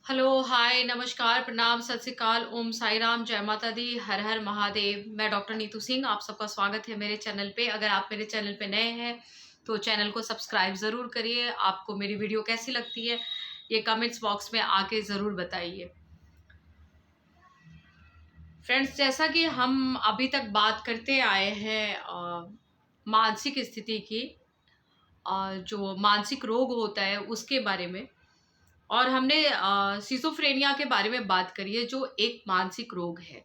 Hello, हाय, नमस्कार, प्रणाम, सत श्री अकाल, ओम साई राम, जय माता दी, हर हर महादेव। मैं डॉक्टर नीतू सिंह, आप सबका स्वागत है मेरे चैनल पे। अगर आप मेरे चैनल पे नए हैं तो चैनल को सब्सक्राइब ज़रूर करिए। आपको मेरी वीडियो कैसी लगती है ये कमेंट्स बॉक्स में आके ज़रूर बताइए। फ्रेंड्स, जैसा कि हम अभी तक बात करते आए हैं मानसिक स्थिति की, जो मानसिक रोग होता है उसके बारे में, और हमने सिज़ोफ्रेनिया के बारे में बात करी है जो एक मानसिक रोग है।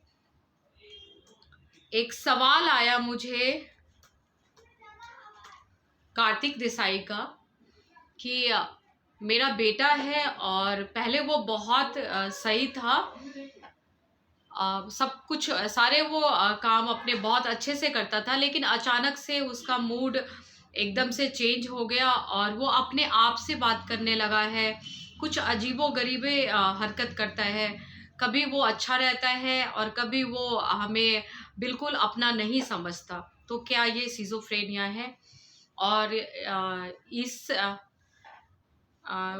एक सवाल आया मुझे कार्तिक देसाई का कि मेरा बेटा है और पहले वो बहुत सही था। सब कुछ सारे वो काम अपने बहुत अच्छे से करता था, लेकिन अचानक से उसका मूड एकदम से चेंज हो गया और वो अपने आप से बात करने लगा है। कुछ अजीबो-गरीबे हरकत करता है। कभी वो अच्छा रहता है और कभी वो हमें बिल्कुल अपना नहीं समझता। तो क्या ये सिज़ोफ्रेनिया है? और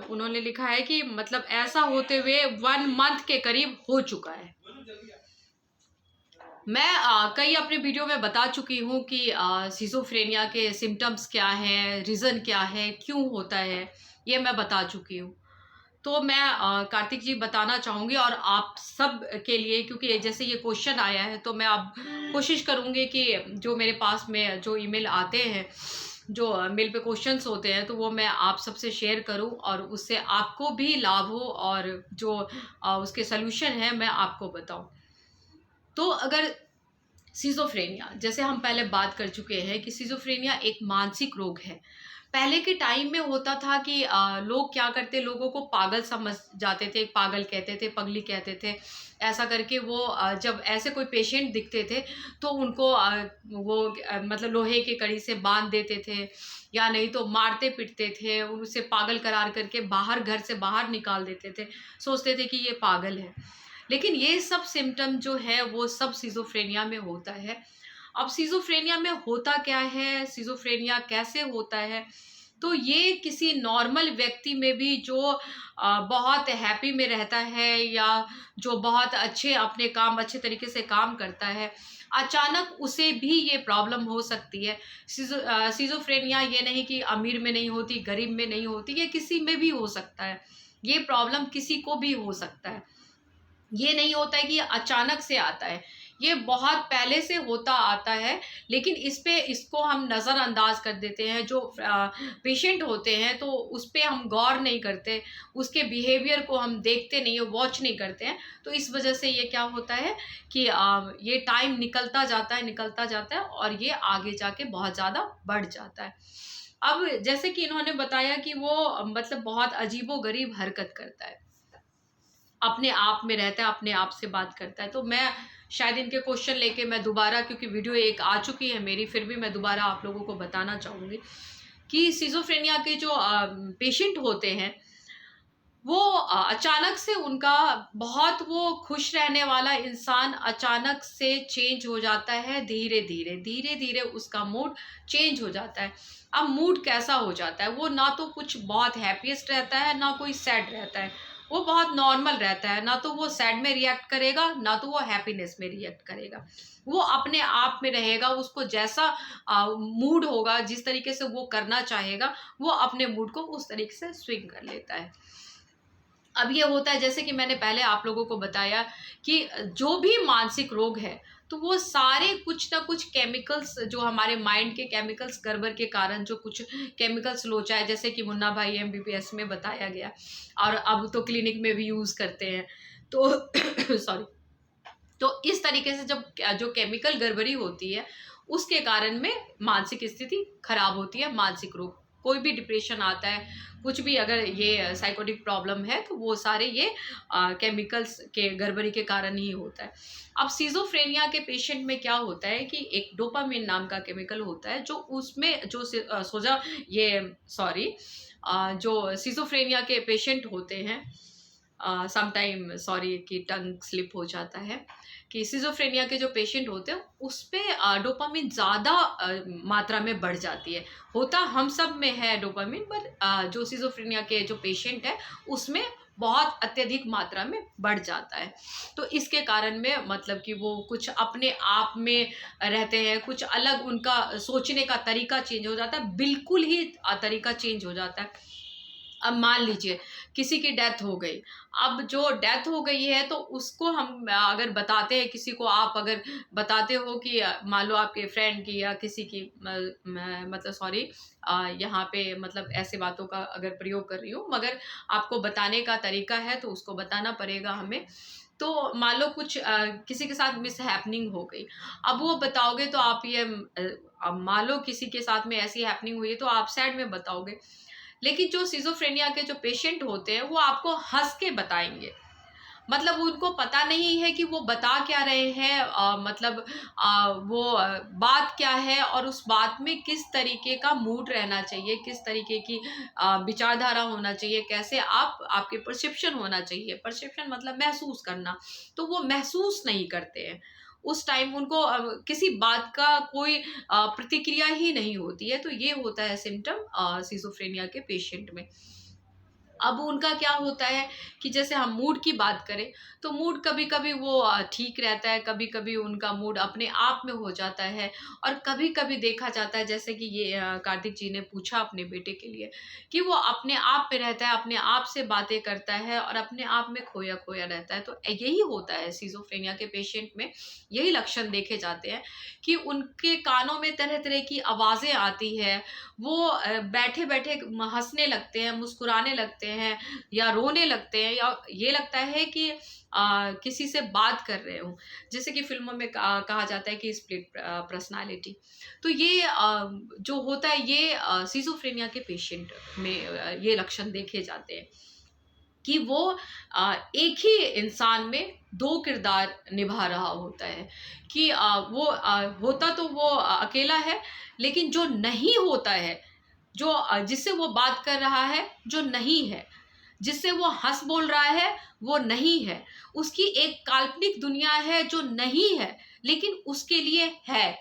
उन्होंने लिखा है कि मतलब ऐसा होते हुए 1 मंथ के करीब हो चुका है। मैं कई अपने वीडियो में बता चुकी हूँ कि सिज़ोफ्रेनिया के सिम्पटम्स क्या हैं, रीज़न क्या है, क्यों होता है, ये मैं बता चुकी हूँ। तो मैं कार्तिक जी बताना चाहूँगी और आप सब के लिए, क्योंकि जैसे ये क्वेश्चन आया है तो मैं अब कोशिश करूँगी कि जो मेरे पास में जो ईमेल आते हैं, जो मेल पे क्वेश्चंस होते हैं, तो वो मैं आप सबसे शेयर करूँ और उससे आपको भी लाभ हो और जो उसके सॉल्यूशन है मैं आपको बताऊँ। तो अगर सिज़ोफ्रेनिया, जैसे हम पहले बात कर चुके हैं कि सिज़ोफ्रेनिया एक मानसिक रोग है। पहले के टाइम में होता था कि लोग क्या करते, लोगों को पागल समझ जाते थे, पागल कहते थे, पगली कहते थे। ऐसा करके वो जब ऐसे कोई पेशेंट दिखते थे तो उनको वो मतलब लोहे की कड़ी से बाँध देते थे या नहीं तो मारते-पीटते थे, उसे पागल करार करके बाहर, घर से बाहर निकाल देते थे। सोचते थे कि ये पागल है। लेकिन ये सब सिम्पटम जो है वो सब सिज़ोफ्रेनिया में होता है। अब सिज़ोफ्रेनिया में होता क्या है, सिज़ोफ्रेनिया कैसे होता है? तो ये किसी नॉर्मल व्यक्ति में भी जो बहुत हैप्पी में रहता है या जो बहुत अच्छे अपने काम अच्छे तरीके से काम करता है, अचानक उसे भी ये प्रॉब्लम हो सकती है। सिज़ोफ्रेनिया ये नहीं कि अमीर में नहीं होती, गरीब में नहीं होती, ये किसी में भी हो सकता है। ये प्रॉब्लम किसी को भी हो सकता है। ये नहीं होता है कि ये अचानक से आता है, ये बहुत पहले से होता आता है, लेकिन इसको हम नज़रअंदाज कर देते हैं। जो पेशेंट होते हैं तो उस पे हम गौर नहीं करते, उसके बिहेवियर को हम देखते नहीं हैं, वॉच नहीं करते हैं। तो इस वजह से ये क्या होता है कि ये टाइम निकलता जाता है और ये आगे जाके बहुत ज़्यादा बढ़ जाता है। अब जैसे कि इन्होंने बताया कि वो मतलब बहुत अजीबो-गरीब हरकत करता है। अपने आप में रहता है, अपने आप से बात करता है। तो मैं शायद इनके क्वेश्चन लेके मैं दोबारा, क्योंकि वीडियो एक आ चुकी है मेरी, फिर भी मैं दोबारा आप लोगों को बताना चाहूँगी कि सिज़ोफ्रेनिया के जो पेशेंट होते हैं, वो अचानक से उनका बहुत वो खुश रहने वाला इंसान अचानक से चेंज हो जाता है धीरे-धीरे, धीरे-धीरे उसका मूड चेंज हो जाता है। अब मूड कैसा हो जाता है, वो ना तो कुछ बहुत हैप्पीएस्ट रहता है, ना कोई सैड रहता है। वो बहुत नॉर्मल रहता है, ना तो वो सैड में रिएक्ट करेगा, ना तो वो हैप्पीनेस में रिएक्ट करेगा। वो अपने आप में रहेगा, उसको जैसा मूड होगा, जिस तरीके से वो करना चाहेगा, वो अपने मूड को उस तरीके से स्विंग कर लेता है। अब ये होता है, जैसे कि मैंने पहले आप लोगों को बताया कि जो भी मानसिक रोग है, तो वो सारे कुछ ना कुछ केमिकल्स, जो हमारे माइंड के केमिकल्स गड़बड़ के कारण जो कुछ केमिकल्स लोचा है, जैसे कि मुन्ना भाई एमबीबीएस में बताया गया और अब तो क्लिनिक में भी यूज़ करते हैं। तो सॉरी। तो इस तरीके से जब जो केमिकल गड़बड़ी होती है, उसके कारण में मानसिक स्थिति खराब होती है, मानसिक रोग। कोई भी डिप्रेशन आता है, कुछ भी अगर ये साइकोटिक प्रॉब्लम है, तो वो सारे ये केमिकल्स के गड़बड़ी के कारण ही होता है। अब सिज़ोफ्रेनिया के पेशेंट में क्या होता है कि एक डोपामाइन नाम का केमिकल होता है, जो उसमें जो सोजा ये सॉरी जो सिज़ोफ्रेनिया के पेशेंट होते हैं, समटाइम सॉरी कि टंग स्लिप हो जाता है, कि सिज़ोफ्रेनिया के जो पेशेंट होते हैं उसपे डोपामाइन ज़्यादा मात्रा में बढ़ जाती है। होता हम सब में है डोपामाइन, पर जो सिज़ोफ्रेनिया के जो पेशेंट है उसमें बहुत अत्यधिक मात्रा में बढ़ जाता है। तो इसके कारण में मतलब कि वो कुछ अपने आप में रहते हैं, कुछ अलग उनका सोचने का तरीका चेंज हो जाता है, बिल्कुल ही तरीका चेंज हो जाता है। अब मान लीजिए किसी की डेथ हो गई, अब जो डेथ हो गई है तो उसको हम अगर बताते हैं किसी को, आप अगर बताते हो कि मान लो आपके फ्रेंड की या किसी की मतलब सॉरी, यहाँ पे मतलब ऐसे बातों का अगर प्रयोग कर रही हूँ, मगर आपको बताने का तरीका है तो उसको बताना पड़ेगा हमें। तो मान लो कुछ किसी के साथ मिस हैपनिंग हो गई, अब वो बताओगे तो आप ये अब मान लो किसी के साथ में ऐसी हैपनिंग हुई है तो आप सैड में बताओगे, लेकिन जो सिज़ोफ्रेनिया के जो पेशेंट होते हैं वो आपको हँस के बताएँगे। मतलब उनको पता नहीं है कि वो बता क्या रहे हैं, मतलब वो बात क्या है और उस बात में किस तरीके का मूड रहना चाहिए, किस तरीके की विचारधारा होना चाहिए, कैसे आपके परसेप्शन होना चाहिए। परसेप्शन मतलब महसूस करना, तो वो महसूस नहीं करते हैं। उस टाइम उनको किसी बात का कोई प्रतिक्रिया ही नहीं होती है। तो ये होता है सिम्पटम सिज़ोफ्रेनिया के पेशेंट में। अब उनका क्या होता है कि जैसे हम मूड की बात करें, तो मूड कभी-कभी वो ठीक रहता है, कभी-कभी उनका मूड अपने आप में हो जाता है, और कभी-कभी देखा जाता है जैसे कि ये कार्तिक जी ने पूछा अपने बेटे के लिए कि वो अपने आप में रहता है, अपने आप से बातें करता है और अपने आप में खोया-खोया रहता है। तो यही होता है सिज़ोफ्रेनिया के पेशेंट में, यही लक्षण देखे जाते हैं कि उनके कानों में तरह-तरह की आवाज़ें आती हैं, वो बैठे-बैठे हँसने लगते हैं, मुस्कुराने लगते हैं या रोने लगते हैं, या ये लगता है कि किसी से बात कर रहे हों। जैसे कि फ़िल्मों में कहा जाता है कि स्प्लिट पर्सनैलिटी। तो ये जो होता है ये सिज़ोफ्रेनिया के पेशेंट में ये लक्षण देखे जाते हैं कि वो एक ही इंसान में 2 किरदार निभा रहा होता है, कि वो होता तो वो अकेला है, लेकिन जो नहीं होता है, जो जिससे वो बात कर रहा है, जो नहीं है, जिससे वो हँस बोल रहा है, वो नहीं है। उसकी एक काल्पनिक दुनिया है जो नहीं है, लेकिन उसके लिए है।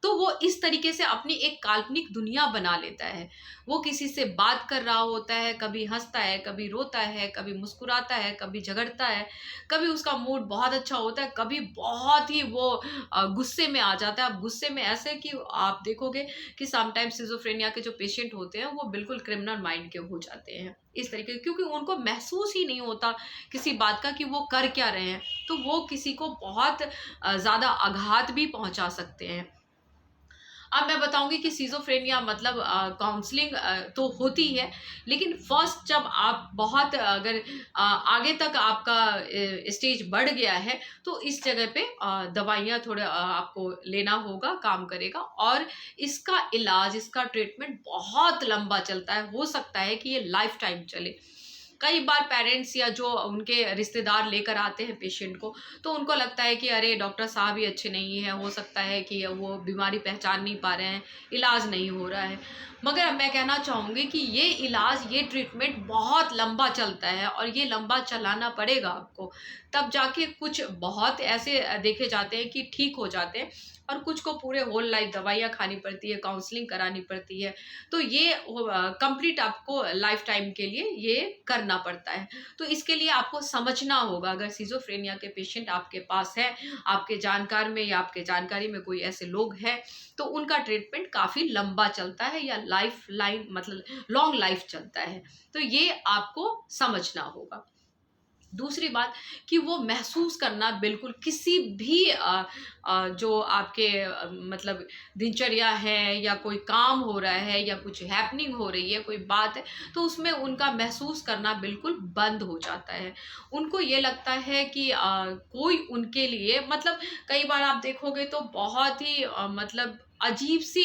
तो वो इस तरीके से अपनी एक काल्पनिक दुनिया बना लेता है। वो किसी से बात कर रहा होता है, कभी हँसता है, कभी रोता है, कभी मुस्कुराता है, कभी झगड़ता है, कभी उसका मूड बहुत अच्छा होता है, कभी बहुत ही वो गुस्से में आ जाता है। अब गुस्से में ऐसे कि आप देखोगे कि समटाइम्स सिज़ोफ्रेनिया के जो पेशेंट होते हैं, वो बिल्कुल क्रिमिनल माइंड के हो जाते हैं। इस तरीके, क्योंकि उनको महसूस ही नहीं होता किसी बात का कि वो कर क्या रहे हैं। तो वो किसी को बहुत ज़्यादा आघात भी पहुँचा सकते हैं। अब मैं बताऊँगी कि सिज़ोफ्रेनिया मतलब काउंसलिंग तो होती है, लेकिन फर्स्ट जब आप बहुत अगर आगे तक आपका स्टेज बढ़ गया है, तो इस जगह पे दवाइयाँ थोड़ा आपको लेना होगा, काम करेगा, और इसका इलाज, इसका ट्रीटमेंट बहुत लंबा चलता है। हो सकता है कि ये लाइफ़ टाइम चले। कई बार पेरेंट्स या जो उनके रिश्तेदार लेकर आते हैं पेशेंट को, तो उनको लगता है कि अरे डॉक्टर साहब ही अच्छे नहीं हैं, हो सकता है कि वो बीमारी पहचान नहीं पा रहे हैं, इलाज नहीं हो रहा है। मगर मैं कहना चाहूँगी कि ये इलाज, ये ट्रीटमेंट बहुत लंबा चलता है और ये लंबा चलाना पड़ेगा आपको। तब जाके कुछ बहुत ऐसे देखे जाते हैं कि ठीक हो जाते हैं, और कुछ को पूरे होल लाइफ दवाइयाँ खानी पड़ती है, काउंसलिंग करानी पड़ती है। तो ये कंप्लीट आपको लाइफ टाइम के लिए ये करना पड़ता है। तो इसके लिए आपको समझना होगा, अगर सिज़ोफ्रेनिया के पेशेंट आपके पास है, आपके जानकार में या आपके जानकारी में कोई ऐसे लोग हैं, तो उनका ट्रीटमेंट काफ़ी लंबा चलता है, या लाइफ लाइन मतलब लॉन्ग लाइफ चलता है। तो ये आपको समझना होगा। दूसरी बात कि वो महसूस करना बिल्कुल किसी भी जो आपके मतलब दिनचर्या है, या कोई काम हो रहा है, या कुछ हैपनिंग हो रही है, कोई बात है, तो उसमें उनका महसूस करना बिल्कुल बंद हो जाता है। उनको ये लगता है कि कोई उनके लिए मतलब, कई बार आप देखोगे तो बहुत ही मतलब अजीब-सी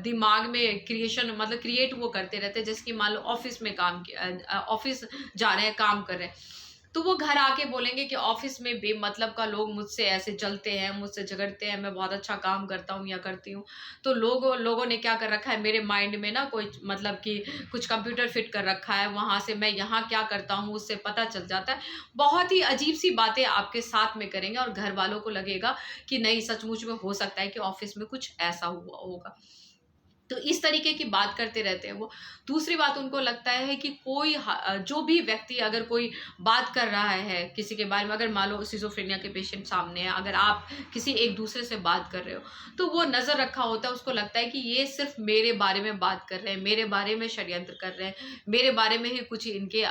दिमाग में क्रिएशन मतलब क्रिएट वो करते रहते हैं, जैसे कि मान लो ऑफ़िस में ऑफ़िस जा रहे हैं, काम कर रहे हैं, तो वो घर आके बोलेंगे कि ऑफ़िस में बेमतलब का लोग मुझसे ऐसे जलते हैं, मुझसे झगड़ते हैं, मैं बहुत अच्छा काम करता हूँ या करती हूँ। तो लोगों ने क्या कर रखा है, मेरे माइंड में ना कोई मतलब कि कुछ कंप्यूटर फिट कर रखा है, वहाँ से मैं यहाँ क्या करता हूँ उससे पता चल जाता है। बहुत ही अजीब-सी बातें आपके साथ में करेंगे, और घर वालों को लगेगा कि नहीं, सचमुच में हो सकता है कि ऑफ़िस में कुछ ऐसा हुआ होगा। तो इस तरीके की बात करते रहते हैं वो। दूसरी बात, उनको लगता है कि कोई जो भी व्यक्ति अगर कोई बात कर रहा है किसी के बारे में, अगर मान लो सिज़ोफ्रेनिया के पेशेंट सामने हैं, अगर आप किसी एक दूसरे से बात कर रहे हो, तो वो नज़र रखा होता है, उसको लगता है कि ये सिर्फ़ मेरे बारे में बात कर रहे हैं, मेरे बारे में षड्यंत्र कर रहे हैं, मेरे बारे में ही कुछ इनके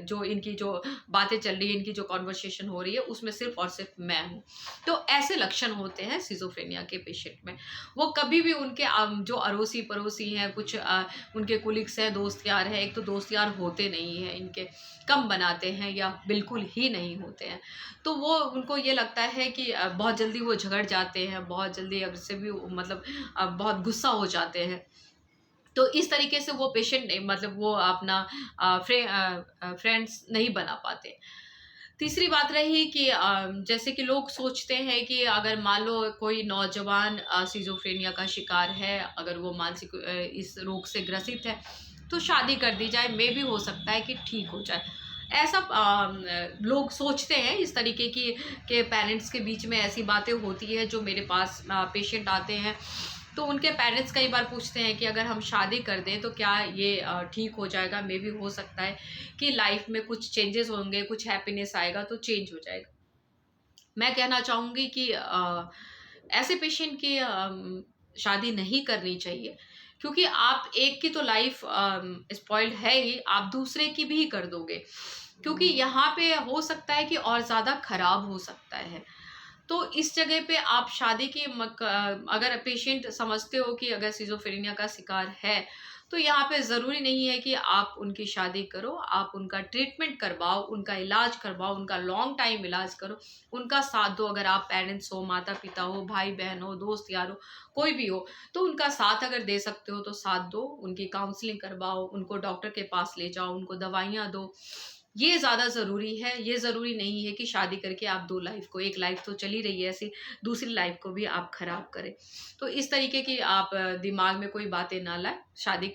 जो इनकी जो बातें चल रही है, इनकी जो कन्वर्सेशन हो रही है, उसमें सिर्फ़ और सिर्फ़ मैं हूँ। तो ऐसे लक्षण होते हैं सिज़ोफ्रेनिया के पेशेंट में। वो कभी भी उनके जो अड़ोसी-पड़ोसी हैं, कुछ उनके कोलीग्स हैं, दोस्त यार हैं, एक तो दोस्त यार होते नहीं हैं इनके, कम बनाते हैं या बिल्कुल ही नहीं होते हैं। तो वो उनको ये लगता है कि बहुत जल्दी वो झगड़ जाते हैं, बहुत जल्दी अग्रेसिव भी मतलब बहुत गुस्सा हो जाते हैं। तो इस तरीके से वो पेशेंट मतलब वो अपना फ्रेंड्स नहीं बना पाते। तीसरी बात रही कि जैसे कि लोग सोचते हैं कि अगर मान लो कोई नौजवान सिज़ोफ्रेनिया का शिकार है, अगर वो मानसिक इस रोग से ग्रसित है, तो शादी कर दी जाए, मेबी हो सकता है कि ठीक हो जाए। ऐसा लोग सोचते हैं, इस तरीके की के पेरेंट्स के बीच में ऐसी बातें होती है। जो मेरे पास पेशेंट आते हैं, तो उनके पेरेंट्स कई बार पूछते हैं कि अगर हम शादी कर दें तो क्या ये ठीक हो जाएगा? मेबी हो सकता है कि लाइफ में कुछ चेंजेस होंगे, कुछ हैप्पीनेस आएगा तो चेंज हो जाएगा। मैं कहना चाहूँगी कि ऐसे पेशेंट की शादी नहीं करनी चाहिए, क्योंकि आप एक की तो लाइफ स्पॉइल्ड है ही, आप दूसरे की भी कर दोगे। क्योंकि यहाँ पे हो सकता है कि और ज़्यादा खराब हो सकता है। तो इस जगह पे आप शादी की अगर पेशेंट समझते हो कि अगर सिज़ोफ्रेनिया का शिकार है, तो यहाँ पे ज़रूरी नहीं है कि आप उनकी शादी करो, आप उनका ट्रीटमेंट करवाओ, उनका इलाज करवाओ, उनका लॉन्ग टाइम इलाज करो, उनका साथ दो। अगर आप पेरेंट्स हो, माता-पिता हो, भाई-बहन हो, दोस्त यार हो, कोई भी हो, तो उनका साथ अगर दे सकते हो तो साथ दो, उनकी काउंसलिंग करवाओ, उनको डॉक्टर के पास ले जाओ, उनको दवाइयाँ दो। ये ज़्यादा ज़रूरी है। ये ज़रूरी नहीं है कि शादी करके आप 2 लाइफ़ को, एक लाइफ़ तो चली रही है ऐसी, दूसरी लाइफ़ को भी आप खराब करें। तो इस तरीके की आप दिमाग में कोई बातें ना लाएँ, शादी